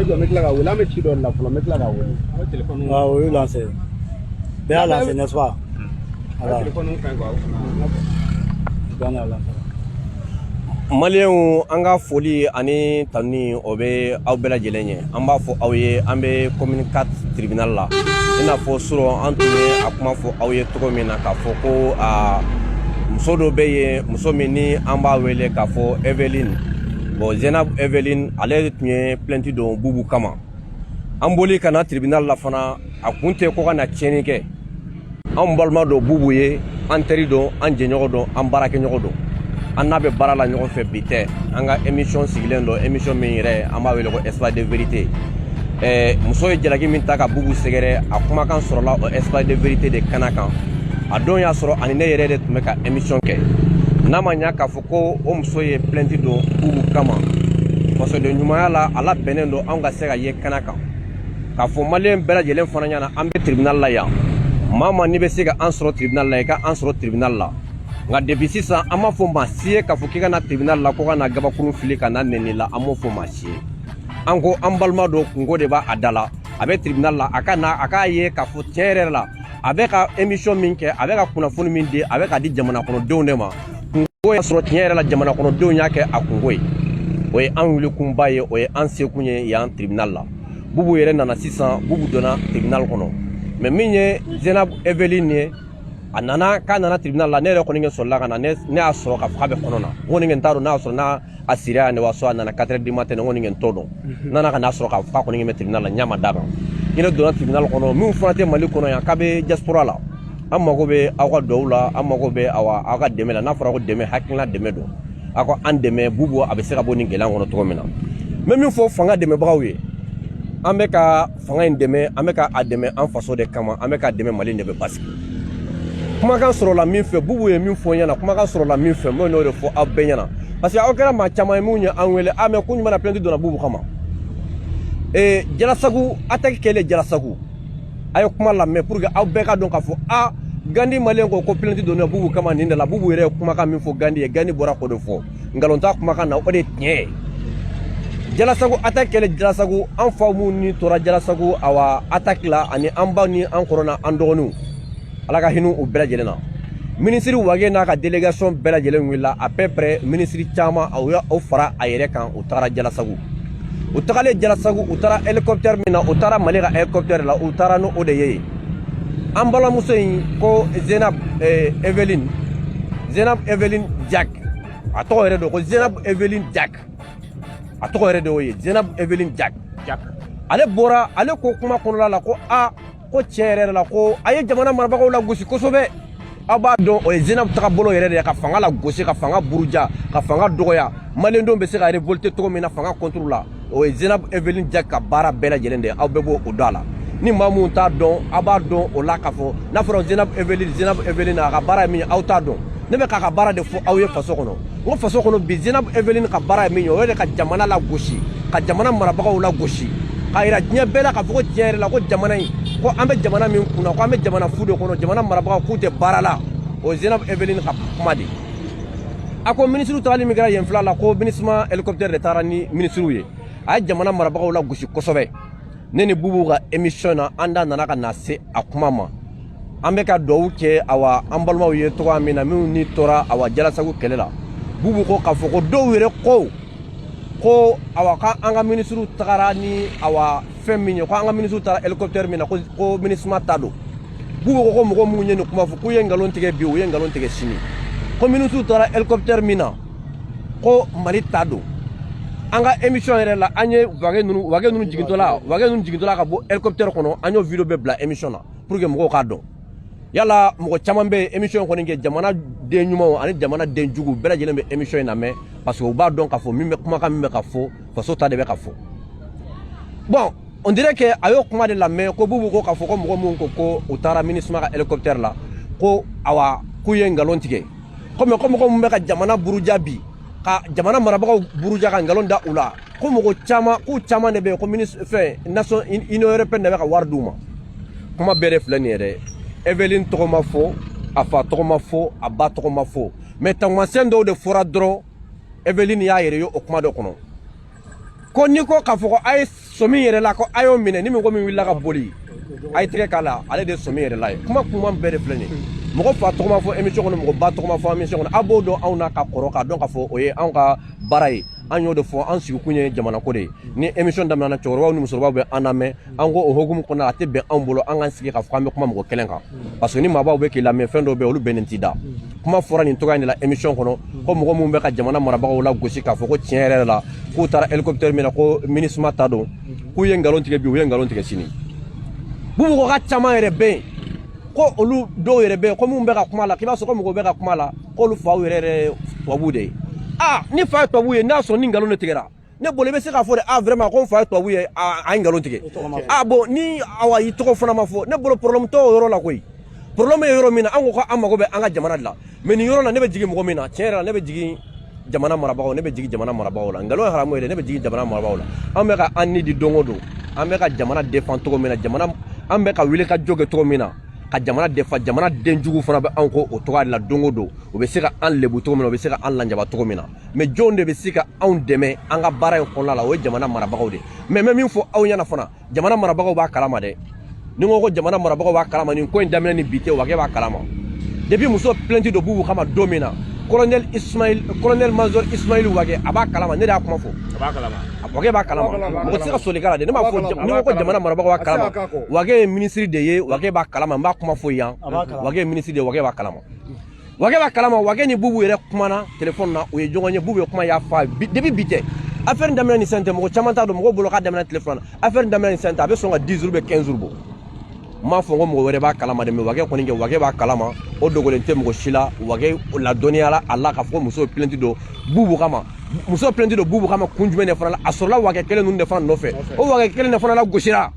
je mettre la gaoula, mais tu donnes la flemme, mettre la gaoula. Ah oui, lancé. Bien lancé, n'est-ce pas? Alors, téléphone, on fait quoi? Bien lancé. Malien an ka foli ani tanni o bɛ aw bɛɛ lajɛlen ye an b'a fɔ aw ye an bɛ commune 4 tribunal la i n'a fɔ surɔ an tun ye a kuma fɔ aw ye cogo min na k'a fɔ ko muso dɔ bɛ yen muso min ni an b'a wele k'a fɔ Eveline bon Zainab Eveline ale tun ye plainte don Bubu kama an boli ka na tribunal la fana a kun tɛ ko ka na tiɲɛni kɛ an balima dɔ Bubu ye an teri dɔn an jɛɲɔgɔn dɔn an baarakɛɲɔgɔn dɔn an n'a bɛ baara la ɲɔgɔn fɛ bi tɛ an ka émission sigilen dɔ émission min yɛrɛ an b'a wele ko espace de vérité muso ye jalaki min ta ka Bubu sɛgɛrɛ a kumakan sɔrɔla o espace de vérité de kana kan a don y'a sɔrɔ ani ne yɛrɛ de tun bɛ ka émission kɛ n'a ma ɲa k'a fɔ ko o muso ye plainte don Bubu kama fasoden ɲumanya la ala bɛnnen don anw ka se ka ye kana kan k'a fɔ maliyɛn bɛɛ lajɛlen fana ɲɛna an bɛ tribunal la yan maa ma n'i bɛ se ka an sɔrɔ tribunal la i ka an sɔrɔ tribunal la nka depuis sisan an m'a fɔ maa si ye k'a fɔ k'i ka na tribunal la ko ka na gabakurun fili ka na nɛni la an m'o fɔ maa si ye an ko an balima dɔ kungo de b'a da la a bɛ tribunal la a k'a ye k'a fɔ tiɲɛ yɛrɛ la a bɛ ka émission min kɛ a bɛ ka kunnafoni min di a bɛ ka di jamana kɔnɔdenw de ma kungo y'a sɔrɔ tiɲɛ yɛrɛ la jamana kɔnɔdenw y'a kɛ a kungo ye o ye an wulikunba ye o ye an sekun ye yan tribunal la Bubu yɛrɛ nana sisan Bubu donna tribunal kɔnɔ mais min ye Zainab Eveline ye a nana k'a nana tribunal la ne yɛrɛ kɔni sɔrɔla ka na ne y'a sɔrɔ k'a fɔ k'a bɛ kɔnɔ na n kɔni n t'a dɔn n'a y'a sɔrɔ n'a a siriya ne wa so a nana 4 heures du matin ne kɔni n t'o dɔn n nana ka n'a sɔrɔ k'a fɔ k'a kɔni bɛ tribunal la n ɲa ma d'a kan ni ne donna tribunal kɔnɔ min fana tɛ Mali kɔnɔ yan k'a bɛ diaspora la an mago bɛ aw ka dɔw la an mago bɛ aw ka dɛmɛ la n'a fɔra ko dɛmɛ hakilina dɛmɛ don aw ka an dɛmɛ Bubu a bɛ se ka bɔ nin gɛlɛya kɔnɔ cogo min na n bɛ min fɔ fanga dɛmɛbagaw ye an bɛ ka fanga in dɛmɛ an bɛ ka a dɛmɛ an faso de kama an bɛ ka dɛmɛ Mali de bɛ basigi kumakan sɔrɔla min fɛ Bubu ye min fɔ ɲɛna kumakan sɔrɔla min fɛ m'o n'o de fɔ aw bɛɛ ɲɛna parce que aw kɛra maa caman ye min ye an wele a mɛ ko ɲuman na plainte donna Bubu kama Jalasagu attaque kɛlen Jalasagu a ye kuma lamɛn pour que aw bɛɛ ka dɔn k'a fɔ Gandi maliyɛn ko plainte donna Bubu kama nin de la Bubu yɛrɛ ye kumakan min fɔ Gandi ye Gandi bɔra k'o de fɔ nkalon t'a kumakan na o de ye tiɲɛ ye Jalasagu attaque kɛlen Jalasagu an faw minnu ni tora Jalasagu awa attaque la ani an baw ni an kɔrɔ n'an dɔgɔninw ala ka hinɛ u bɛɛ lajɛlen na ministre Wage n'a ka délégation bɛɛ lajɛlen wulila à peu près ministre caman o fara a yɛrɛ kan u taara Jalasagu u tagalen Jalasagu u taara hélicoptère min na u taara Mali ka hélicoptère la u taara n'o de ye an balimamuso in ko Zainab Eveline Jack a tɔgɔ yɛrɛ don ko Zainab Eveline Jack a tɔgɔ yɛrɛ de y'o ye Zainab Eveline Jack ale bɔra ale ko kuma kɔnɔla la ko ko tiɲɛ yɛrɛ la ko a ye jamana marabagaw la gosi kosɛbɛ aw b'a dɔn o ye Zainab taga bolo yɛrɛ de ye ka fanga la gosi ka fanga buruja ka fanga dɔgɔya maliyɛndenw bɛ se ka révolter cogo min na fanga contre la o ye Zainab Eveline Jack ka baara bɛɛ lajɛlen de ye aw bɛɛ b'o dɔn a la ni maa mun t'a dɔn aw b'a dɔn o la k'a fɔ n'a fɔra Zainab Eveline a ka baara ye min ye aw t'a dɔn ne bɛ k'a ka baara de fɔ aw ye faso kɔnɔ n ko faso kɔnɔ bi Zainab Eveline ka baara ye min ye o ye de ka jamana la gosi ka jamana marabagaw la gosi k'a yira diɲɛ bɛɛ la k'a fɔ ko tiɲɛ yɛrɛ la ko jamana in ko an bɛ jamana min kunna ko an bɛ jamana fu de kɔnɔ jamana marabagaw k'u tɛ baara la o ye Zainab Eveline ka kuma de a ko ministre tagali min kɛra yen fila la ko ministre hélicoptère de taara ni ministre ye a ye jamana marabagaw la gosi kosɛbɛ ne ni Bubu ka émission na an da nana ka na se a kuma ma an bɛ ka dugawu kɛ awa an balimaw ye tɔgɔ min na minnu ni tora awa Jalasagu kɛlɛ la Bubu ko k'a fɔ ko dɔw yɛrɛ ko awa k'an ka ministre tagara ni awa fɛn min ye ko an ka ministre taara hélicoptère min na ko ministre ta don Bubu ko mɔgɔ minnu ye nin kuma fɔ k'u ye nkalon tigɛ bi u ye nkalon tigɛ sini ko ministre taara hélicoptère min na ko Mali ta don an ka émission yɛrɛ la an ye Wage ninnu jigintɔla ka bɔ hélicoptère kɔnɔ an y'o vidéo bɛɛ bila émission na pour que mɔgɔw k'a dɔn yala mɔgɔ caman bɛ émission kɔni kɛ jamana den ɲumanw ani jamana den jugu bɛɛ lajɛlen bɛ émission in lamɛn parce que u b'a dɔn k'a fɔ min bɛ kumakan min bɛ ka fɔ faso ta de bɛ ka fɔ bon on dirait que a y'o kuma de lamɛn ko Bubu ko k'a fɔ ko mɔgɔ minnu ko u taara MINUSMA ka hélicoptère la ko awa k'u ye nkalon tigɛ ko mɔgɔ minnu bɛ ka jamana buruja bi ka jamana marabagaw buruja ka nkalon da u la ko mɔgɔ caman k'u caman de bɛ yen ko nation union européenne de bɛ ka wari d'u ma kuma bɛɛ de filɛ nin ye dɛ Eveline tɔgɔ ma fɔ a fa tɔgɔ ma fɔ a ba tɔgɔ ma fɔ mais taamasiyɛn dɔw de fɔra dɔrɔn Eveline y'a yɛrɛ ye o kuma dɔ kɔnɔ ko ni ko k'a fɔ ko a ye somi yɛrɛ la ko a y'o minɛ ni min ko min wulila ka boli a ye tigɛ k'a la ale de ye somi yɛrɛ la ye kuma kuma bɛɛ de filɛ nin ye mɔgɔ fa tɔgɔma fɔ émission kɔnɔ mɔgɔ ba tɔgɔma fɔ émission kɔnɔ a b'o dɔn anw na ka kɔrɔ k'a dɔn k'a fɔ o ye anw ka baara ye an y'o de fɔ an sigikun ye jamana ko de ye ni émission daminɛna cɛkɔrɔbaw ni musokɔrɔbaw bɛ an lamɛn an ko o hokumu kɔnɔ a tɛ bɛn anw bolo an k'an sigi k'a fɔ an bɛ kuma mɔgɔ kelen kan parce que ni maabaw bɛ k'i lamɛn fɛn dɔw bɛ yen olu bɛnnen t'i da kuma fɔra nin tɔgɔ in de la émission kɔnɔ ko mɔgɔ minnu bɛ ka jamana marabagaw la gosi k'a fɔ ko tiɲɛ yɛrɛ la k'u taara hélicoptère min na ko MINUSMA ta don k'u ye nkalon tigɛ bi u ye nkalon tigɛ sini Bubu ka caman yɛrɛ bɛ yen ko olu dɔw yɛrɛ bɛ yen ko minnu bɛ ka kuma la k'i b'a sɔrɔ ko mɔgɔw bɛ ka kuma la k'olu faw yɛrɛ tubabuw de ye ni fa ye tubabu ye n'a sɔrɔ ni nkalon de tigɛra ne bolo i bɛ se k'a fɔ de vraiment ko n fa ye tubabu ye a ye nkalon tigɛ bon ni awa y'i tɔgɔ fana ma fɔ ne bolo problème t'o yɔrɔ la koyi problème ye yɔrɔ min na an ko an mago bɛ an ka jamana de la mais nin yɔrɔ la ne bɛ jigin mɔgɔ min na tiɲɛ yɛrɛ la ne bɛ jigin jamana marabagaw ne bɛ jigin jamana marabagaw la nkalon ye haramu ye dɛ ne bɛ jigin jamana marabagaw la an bɛ ka an ni di don o don an bɛ ka jamana défend cogo min na an bɛ ka wuli ka jɔ kɛ cogo min na ka jamana défend jamana denjugu fana bɛ anw ko o cogoya de la don o don u bɛ se ka an lebu cogo min na u bɛ se ka an lanjaba cogo min na mais jɔnw de bɛ se ka anw dɛmɛ an ka baara in kɔnɔna la o ye jamana marabagaw de ye mais n bɛ min fɔ aw ɲɛna fana jamana marabagaw b'a kalama dɛ ni n ko ko jamana marabagaw b'a kalama nin ko in daminɛ ni bi tɛ wa k'e b'a kalama depuis muso plainte dɔ Bubu kama don min na colonel major Ismail Wage a b'a kalama ne de y'a kuma fɔ a b'a kalama Wage b'a kalama mɔgɔ tɛ se ka soli k'a la dɛ ne m'a fɔ ni ko jamana marabagaw b'a kalama Wage ye ministre de ye Wage b'a kalama n b'a kuma fɔ yan Wage ye ministre de ye Wage b'a kalama Wage b'a kalama Wage ni Bubu yɛrɛ kumana téléphone na u ye ɲɔgɔn ye Bubu ye kuma y'a fɔ depuis bi tɛ affaire daminɛ ni sisan tɛ mɔgɔ caman t'a dɔn mɔgɔw bolo k'a daminɛ téléphone na affaire daminɛ ni sisan tɛ a bɛ sɔn ka 10 jours ou 15 jours bɔ m'a fɔ ko mɔgɔ wɛrɛ b'a kalama dɛ mais Wage kɔni kɛ Wage b'a kalama o dogolen tɛ mɔgɔ si la Wage ladɔnniyala a la k'a fɔ ko muso ye plainte dɔ Bubu kama muso ye plainte dɔ Bubu kama kun jumɛn de fana la a sɔrɔla Wage kelen ninnu de fana nɔfɛ o Wage kelen de fana la gosira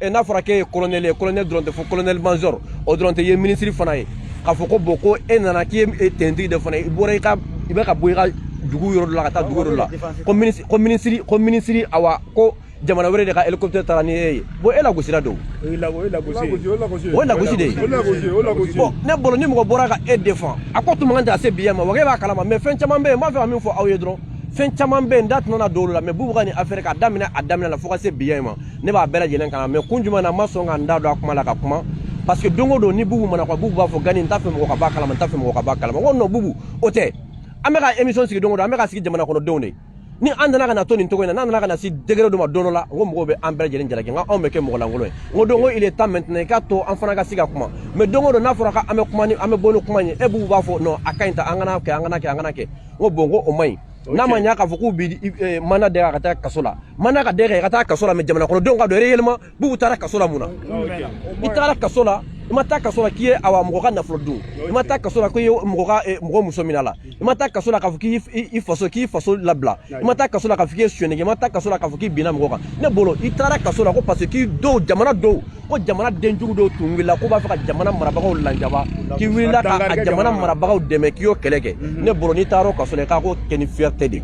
n'a fɔra k'e ye colonel ye colonel dɔrɔn tɛ fɔ colonel major o dɔrɔn tɛ i ye ministre fana ye k'a fɔ ko bon ko e nana k'i ye tentigi de fana i bɔra i bɛ ka bɔ i ka dugu yɔrɔ dɔ la ka taa dugu dɔ la ko ministre awa ko jamana wɛrɛ de ka hélicoptère taara ni e ye bon e lagosira don o ye lagosi de ye bon ne bolo ni mɔgɔ bɔra ka e défend a ko tuma kan tɛ ka se bi ma Wage b'a kalama mais fɛn caman bɛ yen n b'a fɛ ka min fɔ aw ye dɔrɔn fɛn caman bɛ yen n da tɛna dɔw la mais Bubu ka nin affaire k'a daminɛ a daminɛ la fo ka se bi ma ne b'a bɛɛ lajɛlen kan mais kun jumɛn na n ma sɔn ka n da don a kuma la ka kuma parce que don o don ni Bubu mana quoi Bubu b'a fɔ Gani n t'a fɛ mɔgɔ ka b'a kalama n t'a fɛ mɔgɔ ka b'a kalama n ko non Bubu o tɛ an bɛ ka émission sigi don o don an bɛ ka sigi jamana kɔnɔdenw de ni an nana ka na to nin cogo in na n'an nana ka na si degré dɔ ma don dɔ la n ko mɔgɔw bɛ an bɛɛ lajɛlen jalaki n ko anw bɛ kɛ mɔgɔ lankolon ye n ko donc n ko il est temps maintenant i k'a to an fana ka se ka kuma mais don o don n'a fɔra k'an bɛ kuma ni an bɛ bɔ ni kuma ye e Bubu b'a fɔ non a ka ɲi ta an kana kɛ an kana kɛ an kana kɛ n ko bon n ko o man ɲi n'a ma ɲɛ k'a fɔ k'u bɛ mana dɛ ka taa kaso la mana ka dɛ ka taa kaso la mais jamana kɔnɔdenw ka dɔn réellement Bubu taara kaso la mun na i taara kaso la i ma taa kaso la k'i ye awa mɔgɔ ka nafolo dun i ma taa kaso la k'i ye mɔgɔ muso minɛ la i ma taa kaso la k'a fɔ k'i faso labila i ma taa kaso la k'a fɔ k'i ye sonyɛli kɛ i ma taa kaso la k'a fɔ k'i binna mɔgɔ kan ne bolo i taara kaso la ko parce que k'i dɔw jamana dɔw ko jamana denjugu dɔw tun wulila k'u b'a fɛ ka jamana marabagaw lanjaba k'i wulila ka jamana marabagaw dɛmɛ k'i y'o kɛlɛ kɛ ne bolo n'i taara o kaso la i k'a ko kɛ ni fierté de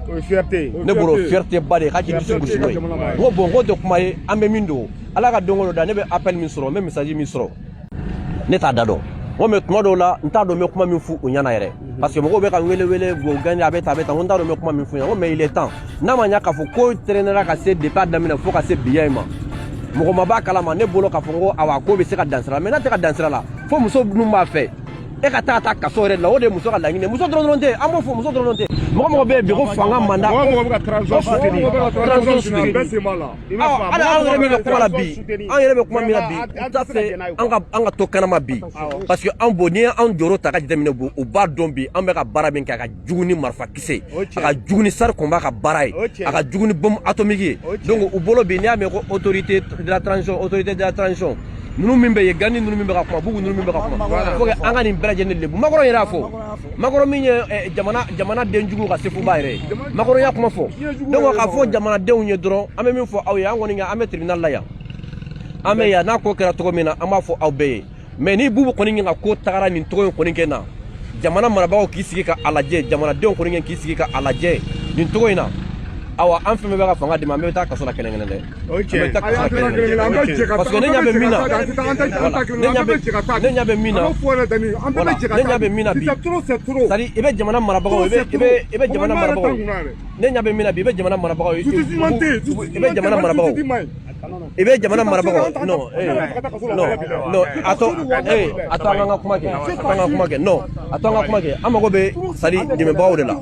ne bolo fierté ba de k'a k'i dusu gosi n'o ye n ko bon n ko tɛ kuma ye an bɛ min don ala ka don o don da ne bɛ appel min sɔrɔ n bɛ message min sɔrɔ ne t'a da dɔn n ko mais tuma dɔw la n t'a dɔn n bɛ kuma min fɔ u ɲɛna yɛrɛ parce que mɔgɔw bɛ ka wele Gani a bɛ tan n ko n t'a dɔn n bɛ kuma min fɔ u ɲɛna n ko mais il est temps n'a ma ɲɛ k'a fɔ ko traînera ka se depuis a daminɛ fo ka se bi ma mɔgɔ ma b'a kalama ne bolo k'a fɔ ko awa ko bɛ se ka dan sira la mais n'a tɛ ka dan sira la fo muso ninnu b'a fɛ e ka taa kaso yɛrɛ la o de ye muso ka laɲini muso dɔrɔn tɛ an b'o fɔ muso dɔrɔn tɛ mɔgɔ bɛ yen bi ko fanga manda ala anw yɛrɛ bɛ ka kuma la bi an yɛrɛ bɛ kuma min na bi n t'a fɛ an ka to kɛnɛma bi parce que an bon n'i ye anw jɔyɔrɔ ta ka jateminɛ bon u b'a dɔn bi an bɛ ka baara min kɛ a ka jugu ni marifakisɛ a ka jugu ni sari kɔnba ka baara ye a ka jugu ni bombe atomique ye donc u bolo bi n'i y'a mɛn ko autorité de la transition ninnu min bɛ yen Gani ninnu min bɛ ka kuma Bubu ninnu min bɛ ka kuma faut que an ka nin bɛɛ lajɛlen lebu Makɔrɔ yɛrɛ y'a fɔ Makɔrɔ min ye jamana denjugu ka sefuba yɛrɛ ye Makɔrɔ y'a kuma fɔ donc k'a fɔ jamanadenw ye dɔrɔn an bɛ min fɔ aw ye an kɔni an bɛ tribunal la yan an bɛ yan n'a ko kɛra cogo min na an b'a fɔ aw bɛɛ ye mais ni Bubu kɔni ka ko tagara nin cogo in kɔni kɛ na jamana marabagaw k'i sigi ka a lajɛ jamanadenw kɔni k'i sigi ka a lajɛ nin cogo in na awa an fɛn bɛɛ bɛ ka fanga di ma an bɛɛ bɛ taa kaso la kelen kelen dɛ parce que ne ɲɛ bɛ min na ne ɲɛ bɛ min na bi c'est-à-dire i bɛ jamana marabagaw i bɛ jamana marabagaw ne ɲɛ bɛ min na bi i bɛ jamana marabagaw i bɛ jamana marabagaw i bɛ jamana marabagaw non non attends an ka kuma kɛ non attends an ka kuma kɛ an mago bɛ c'est-à-dire dɛmɛbagaw de la n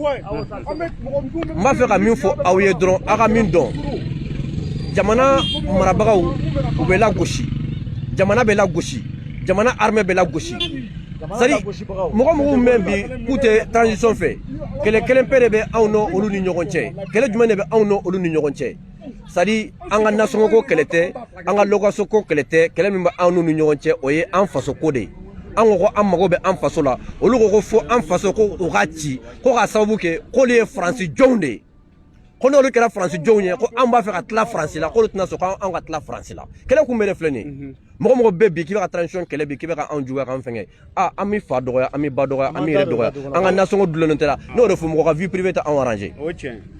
b'a fɛ ka min fɔ aw ye dɔrɔn aw ka min dɔn jamana marabagaw u bɛ lagosi jamana bɛ lagosi jamana armée bɛ lagosi c'est-à-dire mɔgɔ minnu bɛ bi k'u tɛ transition fɛ kɛlɛ kelen pe de bɛ anw n'olu ni ɲɔgɔn cɛ kɛlɛ jumɛn de bɛ anw n'olu ni ɲɔgɔn cɛ c'est-à-dire an ka nasɔngɔko kɛlɛ tɛ an ka lɔgɔsoko kɛlɛ tɛ kɛlɛ min bɛ anw n'u ni ɲɔgɔn cɛ o ye an fasoko de ye an ko an mago bɛ an faso la olu ko fo an faso ko u ka ci ko ka sababu kɛ k'olu ye faransi jɔnw de ye ko n'olu kɛra faransi jɔnw ye ko an b'a fɛ ka tila faransi la k'olu tɛna sɔn k'an ka tila faransi la kɛlɛ kun bɛ de filɛ nin ye mɔgɔ bɛ bi k'i bɛ ka transition kɛlɛ bi k'i bɛ ka anw juguya k'an fɛngɛ an bɛ fa dɔgɔya an bɛ ba dɔgɔya an bɛ yɛrɛ dɔgɔya an ka nasɔngɔ dulonnen tɛ la n'o de fɔ mɔgɔ ka vie privée tɛ anw arranger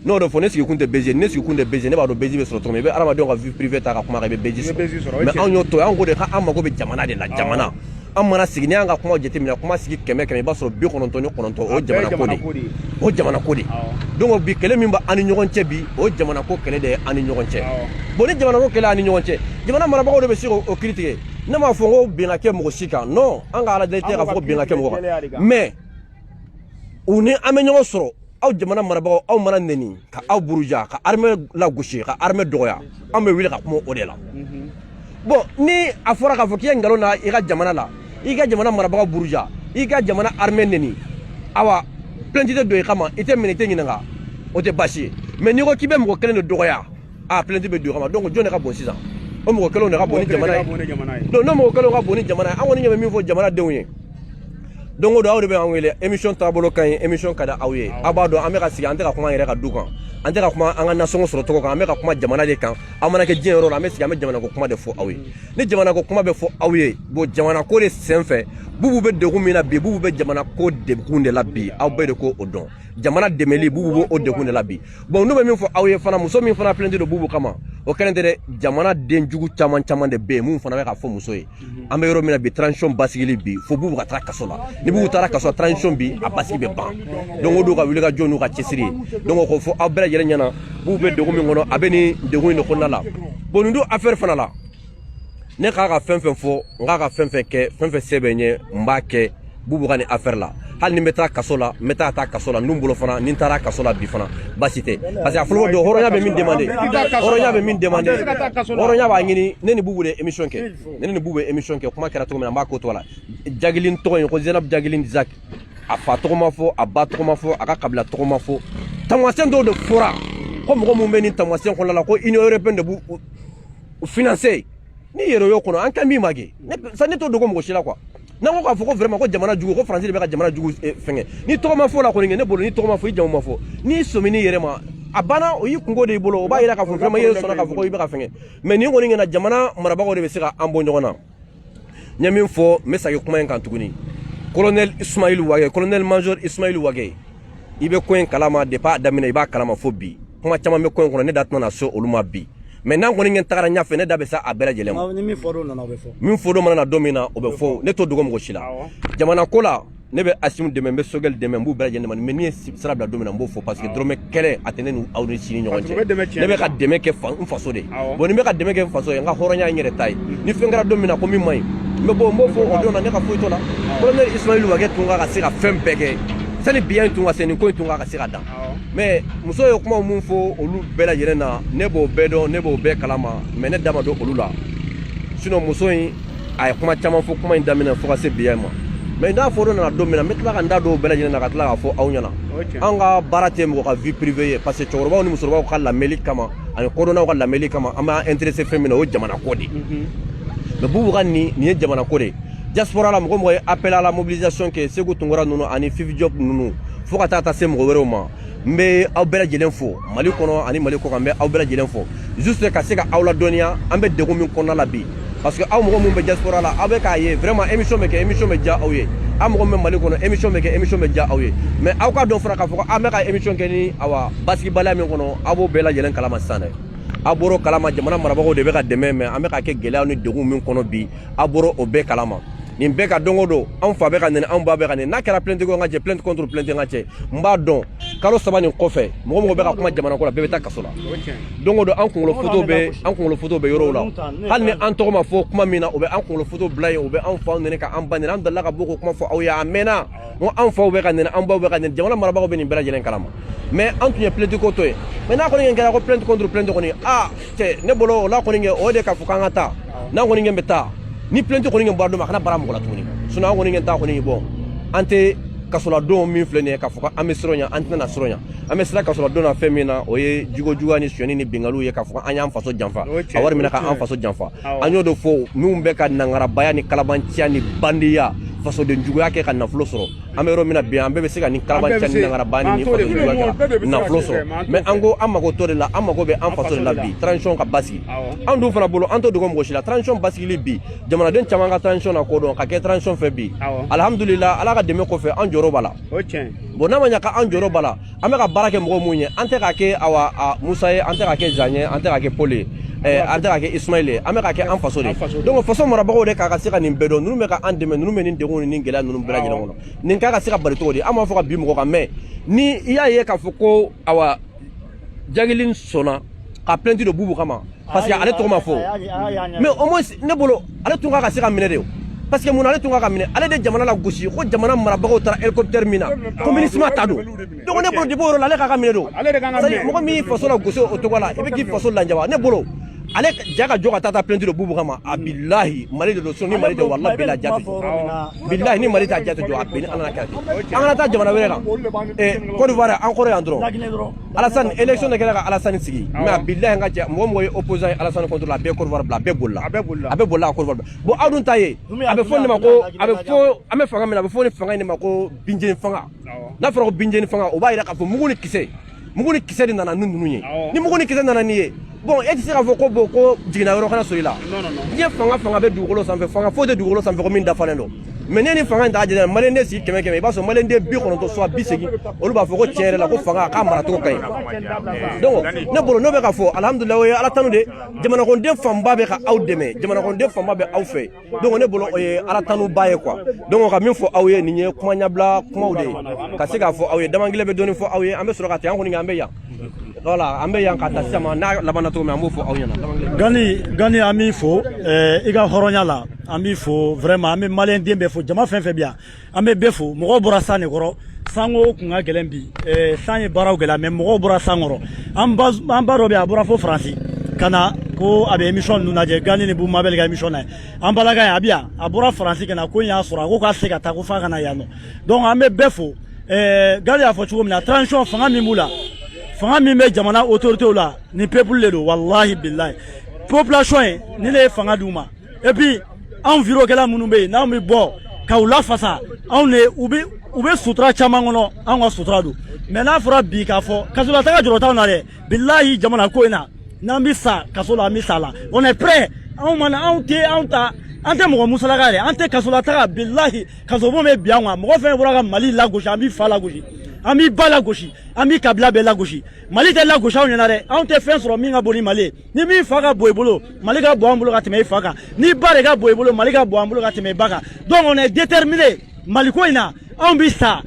n'o de fɔ ne sigikun tɛ BG ne sigikun tɛ BG ne b'a dɔn BG bɛ sɔrɔ cogo min i bɛ adamadenw ka vie privée ta ka kuma kan i bɛ BG sɔrɔ mais anw y'o to yen anw ko de k'an mago bɛ jamana de la jamana an mana sigi n'an ka kuma jateminɛ kuma sigi kɛmɛ kɛmɛ i b'a sɔrɔ 99 o jamana ko de o jamana ko de donc bi kɛlɛ min bɛ an ni ɲɔgɔn cɛ bi o jamana ko kɛlɛ de ye an ni ɲɔgɔn cɛ bon ni jamana ko kɛlɛ an ni ɲɔgɔn cɛ jamana marabagaw de bɛ se k'o kiiri tigɛ ne m'a fɔ ko bin ka kɛ mɔgɔ si kan non an ka ala deli tɛ k'a fɔ ko bin ka kɛ mɔgɔ kan mais u ni an bɛ ɲɔgɔn sɔrɔ aw jamana marabagaw aw mana neni ka aw buruja ka armée lagosi ka armée dɔgɔya an bɛ wuli ka kuma o de la bon ni a fɔra k'a fɔ k'i ye nkalon na i ka jamana la i ka jamana marabagaw buruja i ka jamana armée neni awa plainte tɛ don i kama i tɛ minɛ i tɛ ɲininka o tɛ baasi ye mais n'i ko k'i bɛ mɔgɔ kelen de dɔgɔya plainte bɛ don i kama donc jɔn de ka bon sisan o mɔgɔ kelenw de ka bon ni jamana ye donc n'o mɔgɔ kelenw ka bon ni jamana ye an kɔni ɲɛ bɛ min fɔ jamanadenw ye don o don aw de bɛ an wele émission taabolo ka ɲi émission ka di aw ye aw b'a dɔn an bɛ ka sigi an tɛ ka kuma an yɛrɛ ka du kan an tɛ ka kuma an ka nasɔngɔ sɔrɔ cogo kan an bɛ ka kuma jamana de kan an mana kɛ diɲɛ yɔrɔ la an bɛ sigi an bɛ jamana ko kuma de fɔ aw ye ni jamana ko kuma bɛ fɔ aw ye bon jamana ko de sen fɛ bubu bɛ degun min na bi bubu bɛ jamana ko degun de la bi aw bɛɛ de ko o dɔn jamana dɛmɛli bubu b'o o degun de la bi bon n'u bɛ min fɔ aw ye fana muso min fana plainte don bubu kama o kɛlen tɛ dɛ jamana den jugu caman caman de bɛ yen mun fana bɛ ka fɔ muso ye an bɛ yɔrɔ min na bi transition basigili bi fo bubu ka taa kaso la ni bubu taara kaso la transition bi a basigi bɛ ban donc o don ka wuli ka jɔ n'u ka cɛsiri ye donc ko fɔ aw bɛɛ lajɛlen ɲɛna bubu bɛ degun min kɔnɔ a bɛ nin degun in de kɔnɔna la bon nin don affaire fana la ne k'a ka fɛn fɛn fɔ n k'a ka fɛn fɛn kɛ fɛn fɛn se bɛ n ye n b'a kɛ bubu ka nin affaire la hali ni n bɛ taa kaso la n bɛ taa kaso la n bolo fana ni n taara kaso la bi fana basi tɛ parce que a fɔlɔ don hɔrɔnya bɛ min demandé hɔrɔnya bɛ min demandé hɔrɔnya b'a ɲini ne ni bubu de émission kɛ ne ni bubu bɛ émission kɛ kuma kɛra cogo min na n b'a ko to la Jagilin tɔgɔ in ko Zainab Jagilin Zak a fa tɔgɔ ma fɔ a ba tɔgɔ ma fɔ a ka kabila tɔgɔ ma fɔ tamasiyɛn dɔw de fɔra ko mɔgɔ minnu bɛ nin tamasiyɛn kɔnɔna la ko Union européenne de b'u financer ni yɛrɛ y'o kɔnɔ an kan min ma kɛ ne t'o dogo mɔgɔ si la quoi n'an ko k'a fɔ ko vraiment ko jamana jugu ko faransi de bɛ ka jamana jugu fɛngɛ ni tɔgɔ ma fɔ la kɔni ne bolo ni tɔgɔ ma fɔ i jamu ma fɔ n'i sɔmin'i yɛrɛ ma a banna o y'i kungo de y'i bolo o b'a yira k'a fɔ vraiment i yɛrɛ sɔnna k'a fɔ ko i bɛ ka fɛngɛ mais nin kɔni ɲɛna jamana marabagaw de bɛ se ka an bɔ ɲɔgɔn na n ye min fɔ n bɛ segin kuma in kan tuguni colonel Ismail Wage colonel major Ismail Wage i bɛ ko in kalama depuis a daminɛ i b'a kalama fo bi kuma caman bɛ ko in kɔnɔ ne da tɛna na se olu ma bi mais n'an kɔni tagara ɲɛfɛ ne da bɛ sa a bɛɛ lajɛlen ma ni min fɔ don nana o bɛ fɔ min fɔ don mana na don min na o bɛ fɔ ne t'o dogo mɔgɔ si la jamana ko la ne bɛ Asimu dɛmɛ n bɛ Sogɛli dɛmɛ n b'u bɛɛ lajɛlen dɛmɛ mais ni ye sira bila don min na n b'o fɔ parce que dɔrɔmɛ kɛlɛ a tɛ ne ni aw ni si ni ɲɔgɔn cɛ ne bɛ ka dɛmɛ kɛ n faso de bon ni n bɛ ka dɛmɛ kɛ n faso ye n ka hɔrɔnya n yɛrɛ ta ye ni fɛn kɛra don min na ko min man ɲi n bɛ bɔ n b'o fɔ o don na ne ka foyi t'o la colonel Ismail Wage tun ka se ka fɛn bɛɛ kɛ sani biya in tun ka se nin ko in tun ka se ka dan mais muso ye kuma mun fɔ olu bɛɛ lajɛlen na ne b'o bɛɛ dɔn ne b'o bɛɛ kalama mais ne da ma don olu la sinon muso in a ye kuma caman fɔ kuma in daminɛ fo ka se biya in ma mais n'a fɔ nana don min na n bɛ tila ka n da don bɛɛ lajɛlen na ka tila k'a fɔ aw ɲɛna an ka baara tɛ mɔgɔ ka vie privée ye parce que cɛkɔrɔbaw ni musokɔrɔbaw ka lamɛnli kama ani kɔdɔnnaw ka lamɛnli kama an b'an intéressé fɛn min na o ye jamana ko de mais bubu ka nin ye jamana ko de diaspora la mɔgɔ mɔgɔ ye appel à la mobilisation kɛ Segu Tunkara ninnu ani Fifi Diop ninnu fo ka taa se mɔgɔ wɛrɛw ma n bɛ aw bɛɛ lajɛlen fo Mali kɔnɔ ani Mali kɔkan n bɛ aw bɛɛ lajɛlen fo juste ka se ka aw ladɔnniya an bɛ degun min kɔnɔna la bi parce que aw mɔgɔ mun bɛ diaspora la aw bɛ k'a ye vraiment émission bɛ kɛ émission bɛ diya aw ye aw mɔgɔ min bɛ Mali kɔnɔ émission bɛ kɛ émission bɛ diya aw ye mais aw ka dɔn fana k'a fɔ ko an bɛ ka émission kɛ ni awa basigibaliya min kɔnɔ aw b'o bɛɛ lajɛlen kalama sisan dɛ aw bɔr'o kalama jamana marabagaw de bɛ ka dɛmɛ mais an bɛ ka kɛ gɛlɛya ni degun min kɔnɔ bi aw bɔr'o bɛɛ kalama nin bɛɛ ka don o don anw fa bɛ ka nɛni anw ba bɛ ka nɛni n'a kɛra plainte ko an ka cɛ plainte contre plainte an ka cɛ n b'a dɔn kalo 3 nin kɔfɛ mɔgɔ mɔgɔ bɛ ka kuma jamana ko la bɛɛ bɛ taa kaso la don o don an kunkolo photo bɛ yɔrɔw la hali ni an tɔgɔ ma fɔ kuma min na u bɛ an kunkolo photo bila yen u bɛ an faw nɛni ka an ba nɛni an dalila ka bɔ k'o kuma fɔ aw ye a mɛnna n ko an faw bɛ ka nɛni an baw bɛ ka nɛni jamana marabagaw bɛ nin bɛɛ lajɛlen kalama mais an tun ye plainte ko to yen mais n'a kɔni kɛra ko plainte contre plainte kɔni cɛ ne bolo o la kɔni o de ka fɔ k'an ka taa n'an kɔni bɛ taa ni plainte kɔni bɔra don ma a kana bara mɔgɔ la tuguni sinon an kɔni ta kɔni bɔn an tɛ kasoladenw min filɛ nin ye k'a fɔ an bɛ siran ɲɛ an tɛna siran ɲɛ an bɛ sira kasoladenw na fɛn min na o ye juguya ni sonyani ni bɛnganiw ye k'a fɔ an y'an faso janfa a wari minɛ k'an faso janfa an y'o de fɔ minnu bɛ ka nangarabaya ni kalabanciya ni bandiya fasoden juguya kɛ ka nafolo sɔrɔ an bɛ yɔrɔ min na bi an bɛɛ bɛ se ka ni kalabanciya ni nangarabaya ni fasoden juguya kɛ ka nafolo sɔrɔ mais an ko an mago to de la an mago bɛ an faso de la bi transition ka basigi an dun fana bolo an t'o dogo mɔgɔ si la transition basigili bi jamanaden caman ka transition na kodɔn ka kɛ transition fɛ bi alhamdulillah ala ka dɛmɛ kɔfɛ an jɔyɔrɔ b'a la bon n'a ma ɲɛ k'an jɔyɔrɔ b'a la an bɛ ka baara kɛ mɔgɔ mun ye an tɛ ka kɛ Musa ye an tɛ ka kɛ Jean ye an tɛ ka kɛ Paul ye an tɛ ka kɛ Ismaël ye an bɛ ka kɛ an faso de donc faso marabagaw de k'a ka se ka nin bɛɛ dɔn ninnu bɛ ka an dɛmɛ ninnu bɛ nin degun ni nin gɛlɛya ninnu bɛɛ lajɛlen kɔnɔ nin k'a ka se ka bali cogo di an b'a fɔ ka bin mɔgɔ kan mais ni i y'a ye k'a fɔ ko Jagilin sɔnna ka plainte de Bubu kama parce que ale tɔgɔ ma fɔ mais au moins ne bolo ale tun ka se ka minɛ de parce que mun ale tun ka minɛ ale de jamana la gosi ko jamana marabagaw taara hélicoptère min na communisme ta don donc ne bolo de b'o yɔrɔ la ale k'a ka minɛ don mɔgɔ min faso la gosi o tɔgɔ la i bɛ k'i faso lanjaba ne bolo ale ja ka jɔ ka taa plainte de Bubu kama a billahi Mali de don so ni Mali de wallahi bila jate billahi ni Mali ta jate jɔ a bɛn ni ala kɛra an kana taa jamana wɛrɛ kan Côte d'Ivoire an kɔrɔ yan dɔrɔn Alassane élection de kɛra ka Alassane sigi mais a billahi an ka cɛ mɔgɔ mɔgɔ ye opposant ye Alassane contre la bɛɛ Côte d'Ivoire bila a bɛɛ bolila a bɛɛ bolila a Côte d'Ivoire bon aw dun ta ye a bɛ fɔ ne ma ko a bɛ fɔ an bɛ fanga min na a bɛ fɔ ni fanga in de ma ko binjeni fanga n'a fɔra ko binjeni fanga o b'a yira k'a fɔ mugu ni kisɛ de nana ni ninnu ye ni mugu ni kisɛ nana nin ye bon e tɛ se k'a fɔ ko bon ko jiginna yɔrɔ kana sɔrɔ i la diɲɛ fanga bɛ dugukolo sanfɛ fanga foyi tɛ dugukolo sanfɛ ko min dafalen don mais ne ni fanga in t'a jate maliyɛnden sigi 100 i b'a sɔrɔ maliyɛnden 90 soit 80 olu b'a fɔ ko tiɲɛ yɛrɛ la ko fanga k'a maracogo ka ɲi donc ne bolo n'o bɛ ka fɔ alhamdulilayi o ye ala tanu de jamanakonden fanba bɛ ka aw dɛmɛ jamanakonden fanba bɛ aw fɛ donc ne bolo o ye ala tanuba ye quoi donc ka min fɔ aw ye nin ye kuma ɲɛbila kumaw de ye ka se k'a fɔ aw ye damankelen bɛ dɔɔnin fɔ aw ye an bɛ sɔrɔ ka taa an kɔni an bɛ yan voilà an bɛ yan ka taa sisan ma n'a labanna cogo min an b'o fɔ aw ɲɛna Gani an b'i fo i ka hɔrɔnya la an b'i fo vraiment an bɛ maliyɛnden bɛɛ fo jama fɛn fɛn bɛ yan an bɛ bɛɛ fo mɔgɔw bɔra san de kɔrɔ sanko kun ka gɛlɛn bi san ye baaraw gɛlɛya mais mɔgɔw bɔra san kɔrɔ an ba dɔ bɛ yen a bɔra fo Faransi ka na ko a bɛ émission ninnu lajɛ Gani ni Bubu Mabel ka émission na an balaka ye a bɛ yan a bɔra Faransi ka na ko in y'a sɔrɔ a ko k'a se ka taa ko f'a ka na yan nɔ donc an bɛ bɛɛ fo Gani y'a fɔ cogo min na transition fanga min b'u la fanga min bɛ jamana autorités la ni peuple de don wallahi billahi population ye ni ne ye fanga d'u ma et puis anw virokɛla minnu bɛ yen n'anw bɛ bɔ k'aw lafasa anw de u bɛ sutura caman kɔnɔ anw ka sutura don mais n'a fɔra bi k'a fɔ kasolataga jɔrɔ t'anw na dɛ billahi jamana ko in na n'an bɛ sa kaso la an bɛ sa la on est prêt anw tɛ mɔgɔ musalaka yɛrɛ an tɛ kasolataga billahi kasobon bɛ bi an kan mɔgɔ fɛn bɔra ka Mali lagosi an bɛ fa lagosi an b'i ba lagosi an b'i kabila bɛɛ lagosi Mali tɛ lagosi anw ɲɛna dɛ anw tɛ fɛn sɔrɔ min ka bon ni Mali ye ni min fa ka bon i bolo Mali ka bon an bolo ka tɛmɛ i fa kan ni ba de ka bon i bolo Mali ka bon an bolo ka tɛmɛ i ba kan donc on est déterminé Mali ko in na anw bɛ sa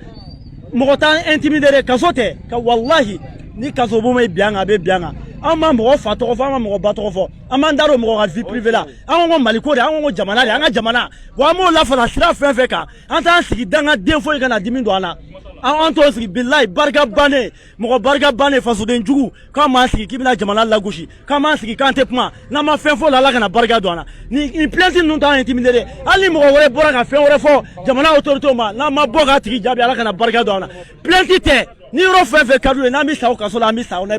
mɔgɔ t'an intimider dɛ kaso tɛ ka wallahi ni kaso bon bɛ bi an kan a bɛ bi an kan an ma mɔgɔ fa tɔgɔ fɔ an ma mɔgɔ ba tɔgɔ fɔ an m'an da don mɔgɔ ka vie privée la an ko Mali ko de an ko jamana de an ka jamana wa an m'o lafala sira fɛn fɛn kan an t'an sigi dangaden foyi kana dimi don an na an t'o sigi billahi barika bannen mɔgɔ barika bannen fasoden jugu k'an m'an sigi k'i bɛna jamana lagosi k'an m'an sigi k'an tɛ kuma n'an ma fɛn fɔ la ala kana barika don an na ni plainte ninnu t'an intimider dɛ hali ni mɔgɔ wɛrɛ bɔra ka fɛn wɛrɛ fɔ jamana autorités ma n'an ma bɔ k'a tigi jaabi ala kana barika don an na plainte tɛ ni yɔrɔ fɛn fɛn ka d'u ye n'an bɛ sa o kaso la an bɛ sa on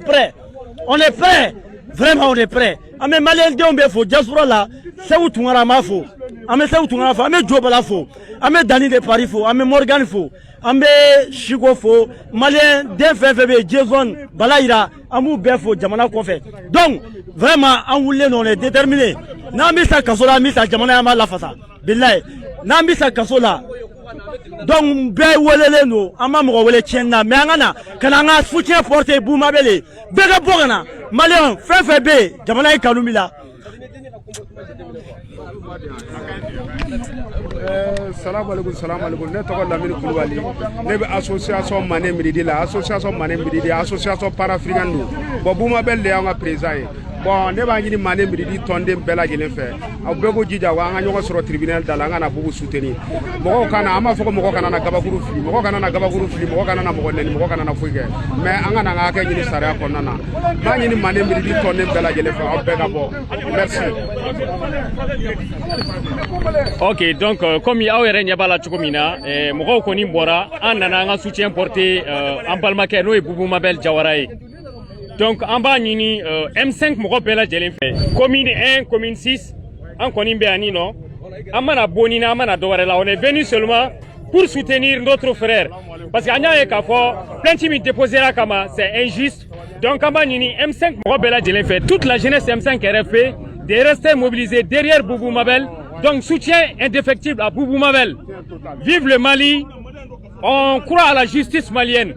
est prêt vraiment on est prêt ame malien de on be fo diaspora la Sewu Tungara ma fo ame Sewu Tungara fo ame Jobala fo ame Dani de Paris fo ame Morgan fo ame Chico fo malien den fefebe Jason Balaira amu be fo jamana ko fait donc vraiment on voulait on est déterminé na mi sa kasola mi sa jamana ya ma la fasa billahi na mi sa kasola donc be wolele no ama mo wole tienna me ngana kana nga soutien porter Bouma Belle be ga bogana malien fefebe jamana ikalumila Salam alaikum ne tɔgɔ Lamini Kulubali ne bɛ association Mané Miridi la association Mané Miridi association panafricaine do bon Bouma Belle de y'an ka président ye bon ne b'a ɲini Mané Miridi tɔnden bɛɛ lajɛlen fɛ aw bɛɛ ko jija wa an ka ɲɔgɔn sɔrɔ tribunal da la an ka na bugu soutenir mɔgɔw kana an b'a fɔ ko mɔgɔ kana na gabakuru fili mɔgɔ kana na gabakuru fili mɔgɔ kana na mɔgɔ nɛni mɔgɔ kana na foyi kɛ mais an ka na an ka hakɛ ɲini sariya kɔnɔna na b'a ɲini Mané Miridi tɔnden bɛɛ lajɛlen fɛ aw bɛɛ ka bɔ merci. Ok, donc comme aw yɛrɛ ɲɛ b'a la cogo min na mɔgɔw kɔni bɔra an nana an ka soutien porter an balimakɛ n'o ye Bouma Belle Jawara ye donc an b'a ɲini M5 mɔgɔ bɛɛ lajɛlen fɛ commune 1 commune 6 an kɔni bɛ yan nin nɔ an mana bɔ nin na an mana dɔ wɛrɛ la on est venu seulement pour soutenir notre frère parce que an y'a ye k'a fɔ plainte min déposera kama c'est injuste donc an b'a ɲini M5 mɔgɔ bɛɛ lajɛlen fɛ toute la jeunesse M5 RFP de rester mobilisée derrière Bouma Belle. Donc soutien indéfectible à Bouma Belle. Vive le Mali. On croit à la justice malienne.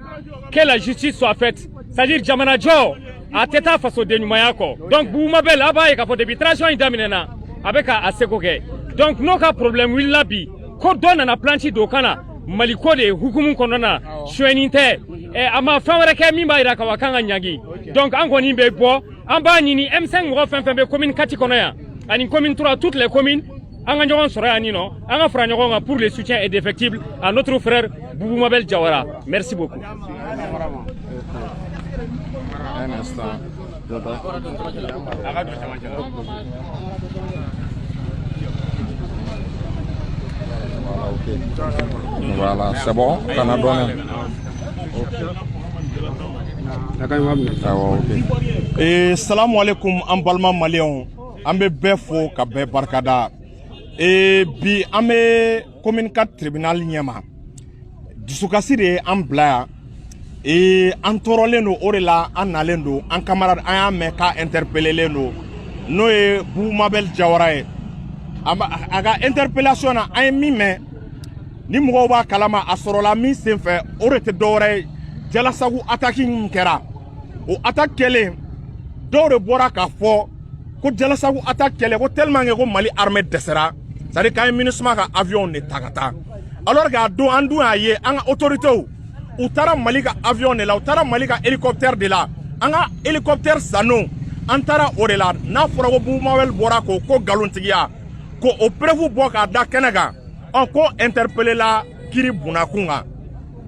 Que la justice soit faite. C'est-à-dire Jamana Djo a teta face au dénouement. Donc Bouma Belle a été fait arbitration indaminena avec a sekoke. Donc nos cas problème will labi. Ko donne na planti dokana Maliko de hukumu konona choueninte et ama fawre ke mimba ira ka wakanga nyagi. Donc an koni be bo an ba nyini M5 mo fa be commune kati konoya. Ani commune 3 toutes les communes an ka ɲɔgɔn sɔrɔ yan nin nɔ an ka fara ɲɔgɔn kan pour le soutien indéfectible à notre frère Bouma Belle Jawara. Merci beaucoup. Un instant. Voilà, c'est bon, on a donné. Salam alaikum an balima maliyɛnw an bɛ bɛɛ fo ka bɛɛ barikada bi an bɛ commune 4 tribunal ɲɛma dusukasi de an bila yan an tɔɔrɔlen don o de la an nalen don an camarade an y'a mɛn k'a interpellelen don n'o ye Bouma Belle Jawara ye a ka interpellation na an ye min mɛn ni mɔgɔw b'a kalama a sɔrɔla min senfɛ o de tɛ dɔwɛrɛ ye Jalasagu attaque min kɛra o attaque kɛlen dɔw de bɔra k'a fɔ ko Jalasagu attaque kɛlɛ ko tellement que ko Mali armée dɛsɛra c'est-à-dire k'an ye MINUSMA ka avion de ta ka taa alors que a don an dun y'a ye an ka autorités u taara Mali ka avion de la u taara Mali ka hélicoptère de la an ka hélicoptère sanno an taara o de la n'a fɔra ko Bouma Belle bɔra k'o ko nkalontigiya ko o preuve bɔ k'a da kɛnɛ kan ko interpellé la kiri bunakun kan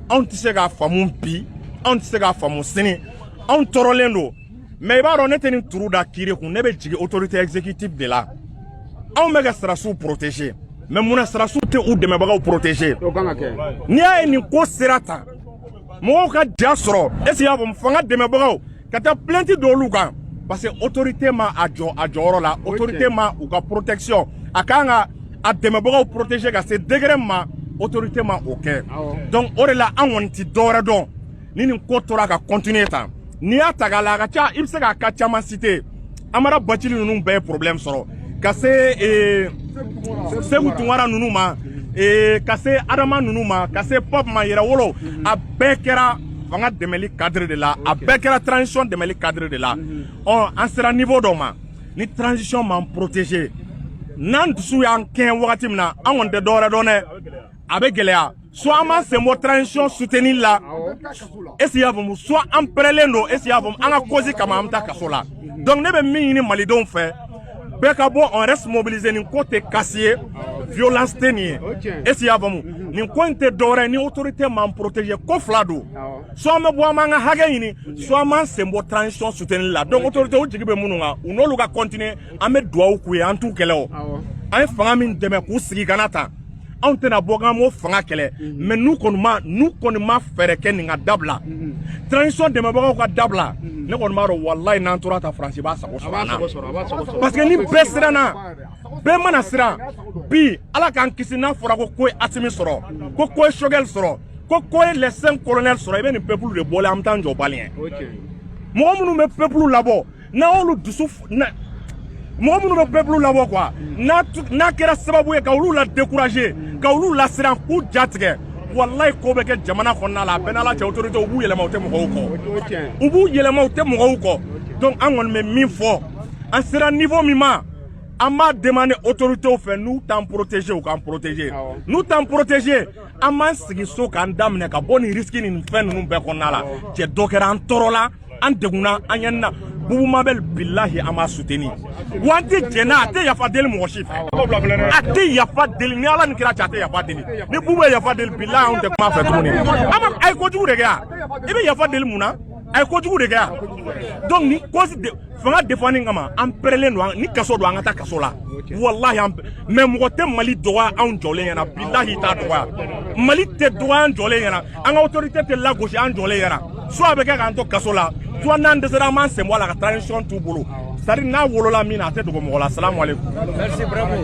anw tɛ se k'a faamu bi anw tɛ se k'a faamu sini anw tɔɔrɔlen don mais i b'a dɔn ne tɛ nin turu da kiri kun ne bɛ jigin autorité exécutive de la anw bɛ ka sirasiw protéger mais munna sirasiw tɛ u dɛmɛbagaw protéger n'i y'a ye nin ko sera tan mɔgɔw ka ja sɔrɔ est-ce que i y'a faamu fanga dɛmɛbagaw ka taa plainte d'olu kan parce que autorité ma a jɔ a jɔyɔrɔ la autorité ma u ka protection a kan ka a dɛmɛbagaw protéger ka se degré ma autorité ma o kɛ donc o de la an kɔni ti dɔwɛrɛ dɔn ni nin ko tora ka continuer tan n'i y'a ta k'a la a ka ca i bɛ se k'a ka caman citer Amara Bacili ninnu bɛɛ ye problème sɔrɔ ka se Seku Tunkara ninnu ma ka se Adama ninnu ma ka se Pop ma Yɛrɛwolo a bɛɛ kɛra fanga dɛmɛli cadre de la a bɛɛ kɛra transition dɛmɛli cadre de la an sera niveau dɔ ma ni transition m'an protéger n'an dusu y'an kɛɲɛ wagati min na an kɔni tɛ dɔwɛrɛ dɔn dɛ a bɛ gɛlɛya soit an b'an sen bɔ transition soutenir la est-ce que i y'a faamu soit an pɛrɛlen don est-ce que i y'a faamu an ka cause kama an bɛ taa kaso la donc ne bɛ min ɲini malidenw fɛ bɛɛ ka bɔ on reste mobilisé nin ko tɛ kasi ye violence tɛ nin ye est-ce que i y'a faamu nin ko in tɛ dɔwɛrɛ ni autorité m'an protéger ko fila don soit an bɛ bɔ an b'an ka hakɛ ɲini soit an b'an sen bɔ transition soutenir la donc autorité u jigi bɛ minnu kan u n'olu ka continuer an bɛ dugawu k'u ye an t'u kɛlɛ o an ye fanga min dɛmɛ k'u sigi kana ta anw tɛna bɔ k'an m'o fanga kɛlɛ mais n'u kɔni ma fɛɛrɛ kɛ nin ka dabila transition dɛmɛbagaw ka dabila ne kɔni b'a dɔn walayi n'an tora ta France b'a sago sɔrɔ an na parce que ni bɛɛ siranna bɛɛ mana siran bi ala k'an kisi n'a fɔra ko ye Asimi sɔrɔ ko ye Choguel sɔrɔ ko ye les 5 colonels sɔrɔ i bɛ nin peuple de bɔlen an bɛ taa jɔ bali mɔgɔ minnu bɛ peuple labɔ n'olu dusu mɔgɔ minnu bɛ peuple labɔ quoi n'a kɛra sababu ye ka olu la décourager ka olu la siran k'u ja tigɛ wallahi ko bɛ kɛ jamana kɔnɔna la a bɛɛ n'ala cɛ autorité u b'u yɛlɛma u tɛ mɔgɔw kɔ donc an kɔni bɛ min fɔ an sera niveau min ma an b'a demander autorités fɛ n'u t'an protéger u k'an protéger n'u t'an protéger an b'an sigi so k'an daminɛ ka bɔ nin risque nin fɛn ninnu bɛɛ kɔnɔna la cɛ dɔ kɛra an tɔɔrɔla an degunna an ɲanina Boubou Mabel billahi an b'a soutenir wa an tɛ jɛnna a tɛ yafa deli mɔgɔ si fɛ a tɛ yafa deli ni ala ni kira cɛ a tɛ yafa deli ni Boubou ye yafa deli billahi anw tɛ kuma fɛ tuguni a ye kojugu de kɛ yan i bɛ yafa deli mun na a ye kojugu de kɛ yan donc ni fanga défendre kama an pɛrɛlen don ni kaso don an ka taa kaso la wallahi mais mɔgɔ tɛ Mali dɔgɔya anw jɔlen ɲɛna billahi t'a dɔgɔya Mali tɛ dɔgɔya an jɔlen ɲɛna an ka autorité tɛ lagosi an jɔlen ɲɛna soit a bɛ kɛ k'an to kaso la soit n'an dɛsɛra an b'an sen bɔ a la ka transition t'u bolo c'est à dire n'a wolola min na a tɛ dogo mɔgɔ la salamu aleykum merci bravo